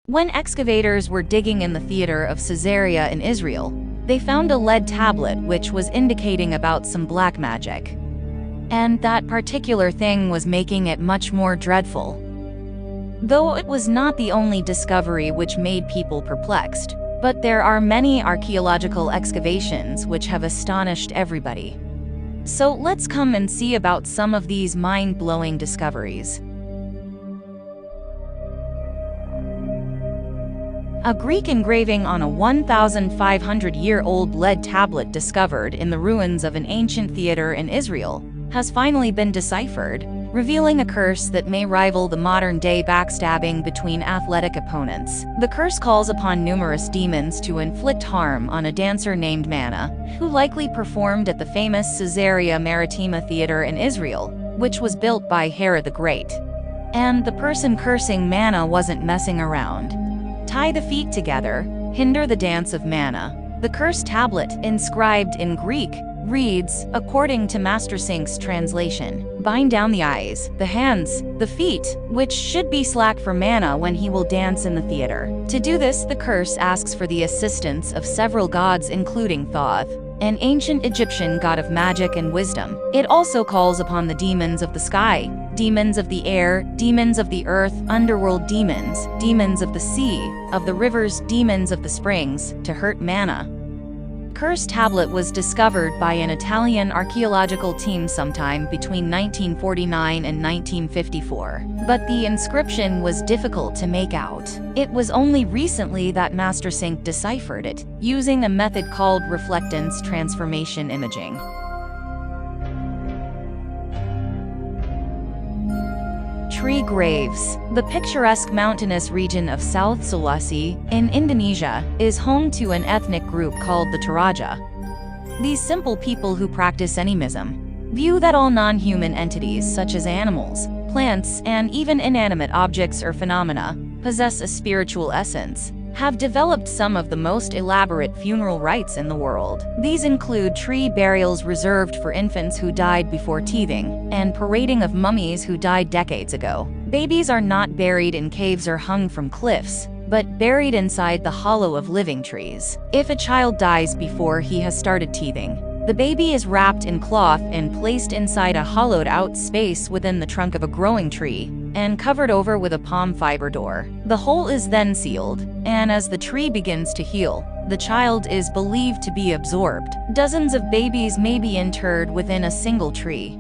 When excavators were digging in the theater of Caesarea in Israel, they found a lead tablet which was indicating about some black magic. And that particular thing was making it much more dreadful. Though it was not the only discovery which made people perplexed, but there are many archaeological excavations which have astonished everybody. So let's come and see about some of these mind-blowing discoveries. A Greek engraving on a 1,500-year-old lead tablet discovered in the ruins of an ancient theater in Israel has finally been deciphered, revealing a curse that may rival the modern-day backstabbing between athletic opponents. The curse calls upon numerous demons to inflict harm on a dancer named Mana, who likely performed at the famous Caesarea Maritima Theater in Israel, which was built by Herod the Great. And the person cursing Mana wasn't messing around. Tie the feet together, hinder the dance of Mana. The curse tablet, inscribed in Greek, reads, according to Master Sync's translation, bind down the eyes, the hands, the feet, which should be slack for Mana when he will dance in the theater. To do this, the curse asks for the assistance of several gods including Thoth, an ancient Egyptian god of magic and wisdom. It also calls upon the demons of the sky, demons of the air, demons of the earth, underworld demons, demons of the sea, of the rivers, demons of the springs, to hurt Mana. Curse tablet was discovered by an Italian archaeological team sometime between 1949 and 1954, but the inscription was difficult to make out. It was only recently that Master Sync deciphered it, using a method called reflectance transformation imaging. Tree graves. The picturesque mountainous region of South Sulawesi, in Indonesia, is home to an ethnic group called the Toraja. These simple people who practice animism view that all non-human entities such as animals, plants, and even inanimate objects or phenomena possess a spiritual essence, have developed some of the most elaborate funeral rites in the world. These include tree burials reserved for infants who died before teething, and parading of mummies who died decades ago. Babies are not buried in caves or hung from cliffs, but buried inside the hollow of living trees. If a child dies before he has started teething, the baby is wrapped in cloth and placed inside a hollowed-out space within the trunk of a growing tree, and covered over with a palm fiber door. The hole is then sealed, and as the tree begins to heal, the child is believed to be absorbed. Dozens of babies may be interred within a single tree.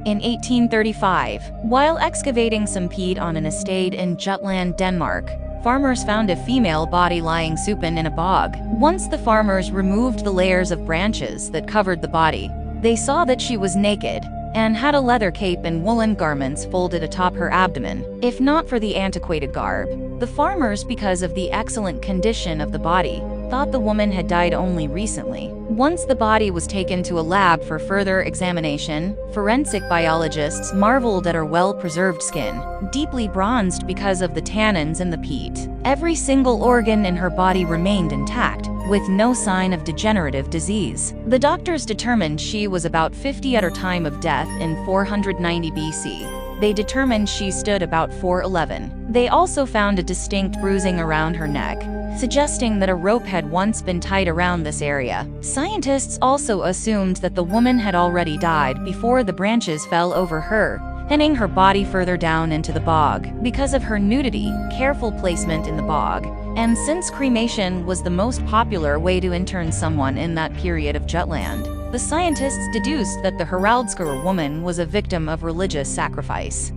In 1835, while excavating some peat on an estate in Jutland, Denmark, farmers found a female body lying supine in a bog. Once the farmers removed the layers of branches that covered the body, they saw that she was naked and had a leather cape and woolen garments folded atop her abdomen. If not for the antiquated garb, the farmers, because of the excellent condition of the body, thought the woman had died only recently. Once the body was taken to a lab for further examination, forensic biologists marveled at her well-preserved skin, deeply bronzed because of the tannins in the peat. Every single organ in her body remained intact, with no sign of degenerative disease. The doctors determined she was about 50 at her time of death in 490 BC. They determined she stood about 4'11". They also found a distinct bruising around her neck, suggesting that a rope had once been tied around this area. Scientists also assumed that the woman had already died before the branches fell over her, pinning her body further down into the bog. Because of her nudity, careful placement in the bog, and since cremation was the most popular way to intern someone in that period of Jutland, the scientists deduced that the Haraldskar woman was a victim of religious sacrifice.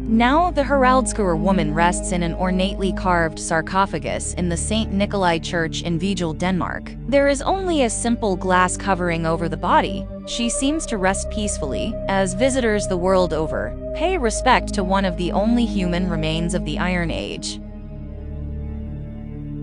Now, the Haraldskar woman rests in an ornately carved sarcophagus in the St. Nikolai Church in Vejle, Denmark. There is only a simple glass covering over the body. She seems to rest peacefully, as visitors the world over pay respect to one of the only human remains of the Iron Age.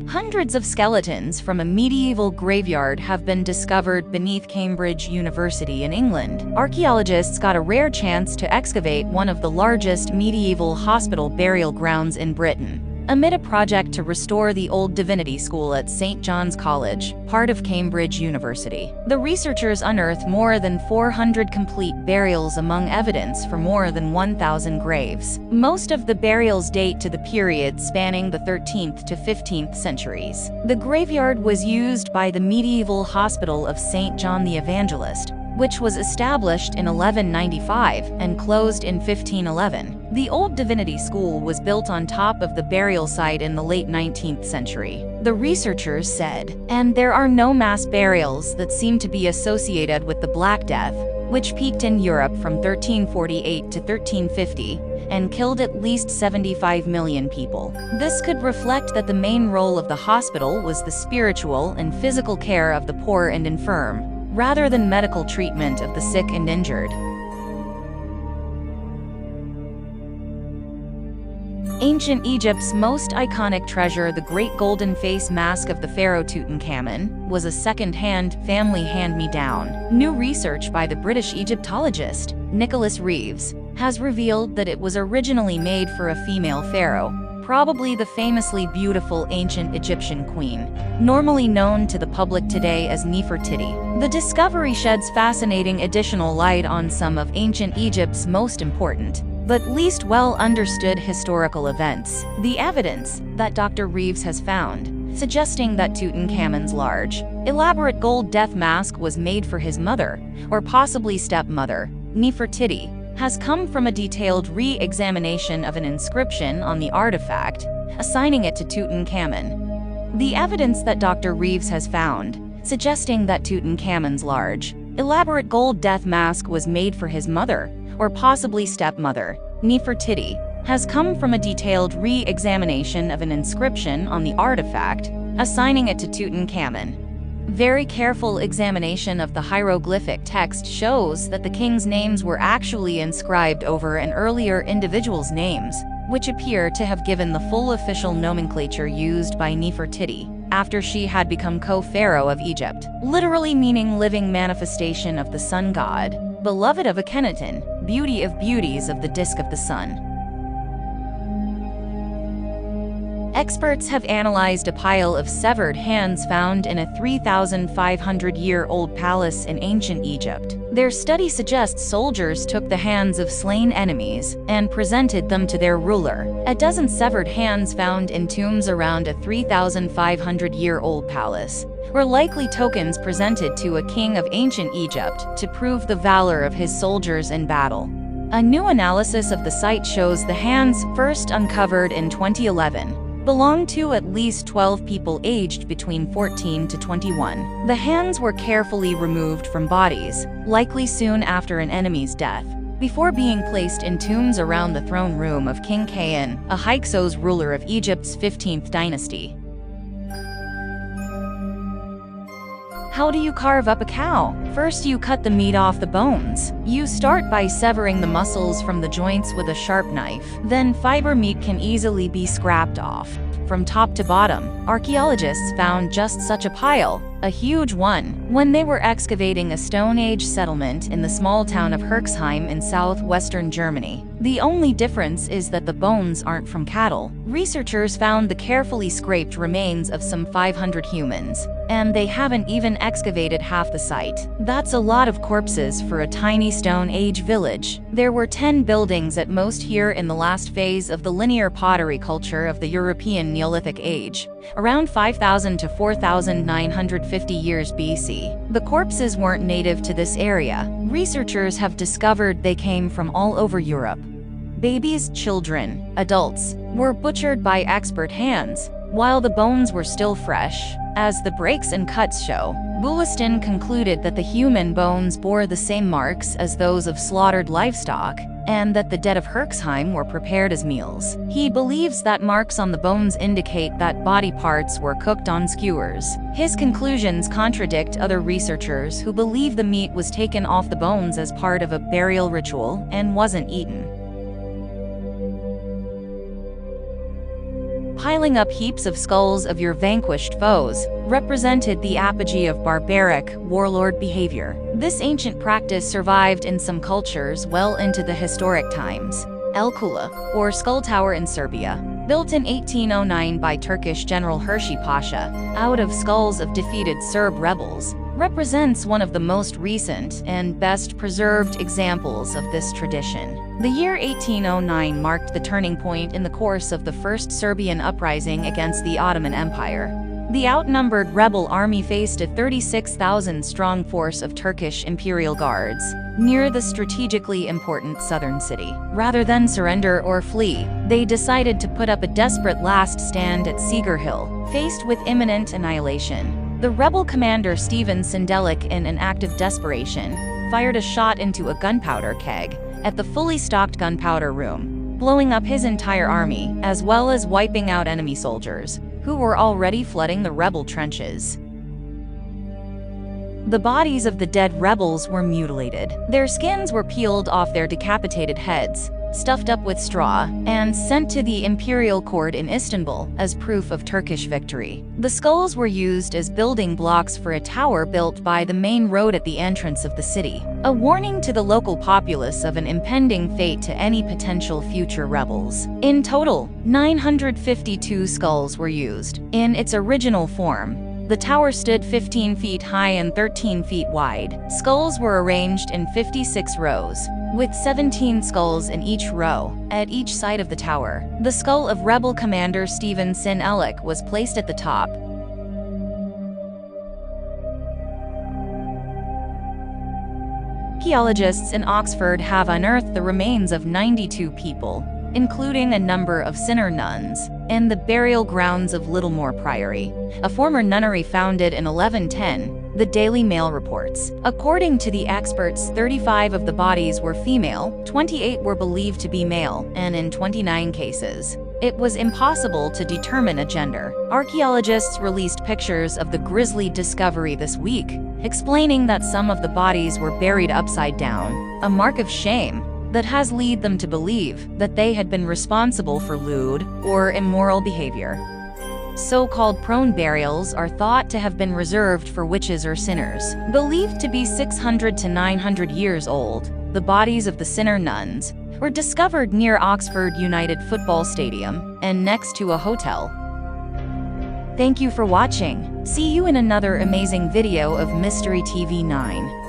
Hundreds of skeletons from a medieval graveyard have been discovered beneath Cambridge University in England. Archaeologists got a rare chance to excavate one of the largest medieval hospital burial grounds in Britain. amid a project to restore the old divinity school at St. John's College, part of Cambridge University. The researchers unearthed more than 400 complete burials among evidence for more than 1,000 graves. Most of the burials date to the period spanning the 13th to 15th centuries. The graveyard was used by the medieval Hospital of St. John the Evangelist, which was established in 1195 and closed in 1511. The old divinity school was built on top of the burial site in the late 19th century, the researchers said, and there are no mass burials that seem to be associated with the Black Death, which peaked in Europe from 1348 to 1350 and killed at least 75 million people. This could reflect that the main role of the hospital was the spiritual and physical care of the poor and infirm, rather than medical treatment of the sick and injured. Ancient Egypt's most iconic treasure, the Great Golden Face Mask of the Pharaoh Tutankhamun, was a second-hand family hand-me-down. New research by the British Egyptologist Nicholas Reeves has revealed that it was originally made for a female pharaoh, probably the famously beautiful ancient Egyptian queen, normally known to the public today as Nefertiti. The discovery sheds fascinating additional light on some of ancient Egypt's most important, but least well-understood historical events. The evidence that Dr. Reeves has found, suggesting that Tutankhamun's large, elaborate gold death mask was made for his mother, or possibly stepmother, Nefertiti, has come from a detailed re-examination of an inscription on the artifact, assigning it to Tutankhamun. The evidence that Dr. Reeves has found, suggesting that Tutankhamun's large, elaborate gold death mask was made for his mother, or possibly stepmother, Nefertiti, has come from a detailed re-examination of an inscription on the artifact, assigning it to Tutankhamun. Very careful examination of the hieroglyphic text shows that the king's names were actually inscribed over an earlier individual's names, which appear to have given the full official nomenclature used by Nefertiti after she had become co-pharaoh of Egypt, literally meaning living manifestation of the sun god, beloved of Akhenaten, beauty of beauties of the disk of the sun. Experts have analyzed a pile of severed hands found in a 3,500-year-old palace in ancient Egypt. Their study suggests soldiers took the hands of slain enemies and presented them to their ruler. A dozen severed hands found in tombs around a 3,500-year-old palace were likely tokens presented to a king of ancient Egypt to prove the valor of his soldiers in battle. A new analysis of the site shows the hands, first uncovered in 2011, belonged to at least 12 people aged between 14 to 21. The hands were carefully removed from bodies, likely soon after an enemy's death, before being placed in tombs around the throne room of King Khaen, a Hyksos ruler of Egypt's 15th dynasty. How do you carve up a cow? First, you cut the meat off the bones. You start by severing the muscles from the joints with a sharp knife. Then fiber meat can easily be scraped off. From top to bottom, archaeologists found just such a pile, a huge one, when they were excavating a Stone Age settlement in the small town of Herxheim in southwestern Germany. The only difference is that the bones aren't from cattle. Researchers found the carefully scraped remains of some 500 humans, and they haven't even excavated half the site. That's a lot of corpses for a tiny Stone Age village. There were 10 buildings at most here in the last phase of the linear pottery culture of the European Neolithic Age, around 5,000 to 4,950 years BC. The corpses weren't native to this area. Researchers have discovered they came from all over Europe. Babies, children, adults were butchered by expert hands, while the bones were still fresh. As the breaks and cuts show, Bullaston concluded that the human bones bore the same marks as those of slaughtered livestock, and that the dead of Herxheim were prepared as meals. He believes that marks on the bones indicate that body parts were cooked on skewers. His conclusions contradict other researchers who believe the meat was taken off the bones as part of a burial ritual and wasn't eaten. Piling up heaps of skulls of your vanquished foes represented the apogee of barbaric, warlord behavior. This ancient practice survived in some cultures well into the historic times. El Kula, or Skull Tower in Serbia, built in 1809 by Turkish General Hershi Pasha, out of skulls of defeated Serb rebels, represents one of the most recent and best preserved examples of this tradition. The year 1809 marked the turning point in the course of the First Serbian Uprising against the Ottoman Empire. The outnumbered rebel army faced a 36,000-strong force of Turkish Imperial Guards near the strategically important southern city. Rather than surrender or flee, they decided to put up a desperate last stand at Seeger Hill, faced with imminent annihilation. The rebel commander Stephen Sindelik, in an act of desperation, fired a shot into a gunpowder keg at the fully stocked gunpowder room, blowing up his entire army, as well as wiping out enemy soldiers, who were already flooding the rebel trenches. The bodies of the dead rebels were mutilated. Their skins were peeled off their decapitated heads, stuffed up with straw, and sent to the imperial court in Istanbul as proof of Turkish victory. The skulls were used as building blocks for a tower built by the main road at the entrance of the city, a warning to the local populace of an impending fate to any potential future rebels. In total, 952 skulls were used. In its original form, the tower stood 15 feet high and 13 feet wide. Skulls were arranged in 56 rows, with 17 skulls in each row, at each side of the tower. The skull of rebel commander Stephen Sindelik was placed at the top. Archaeologists in Oxford have unearthed the remains of 92 people, including a number of Sinner nuns, in the burial grounds of Littlemore Priory, a former nunnery founded in 1110, the Daily Mail reports. According to the experts, 35 of the bodies were female, 28 were believed to be male, and in 29 cases, it was impossible to determine a gender. Archaeologists released pictures of the grisly discovery this week, explaining that some of the bodies were buried upside down, a mark of shame that has led them to believe that they had been responsible for lewd or immoral behavior. So-called prone burials are thought to have been reserved for witches or sinners. Believed to be 600 to 900 years old, the bodies of the Sinner nuns were discovered near Oxford United Football Stadium and next to a hotel. Thank you for watching. See you in another amazing video of Mystery TV 9.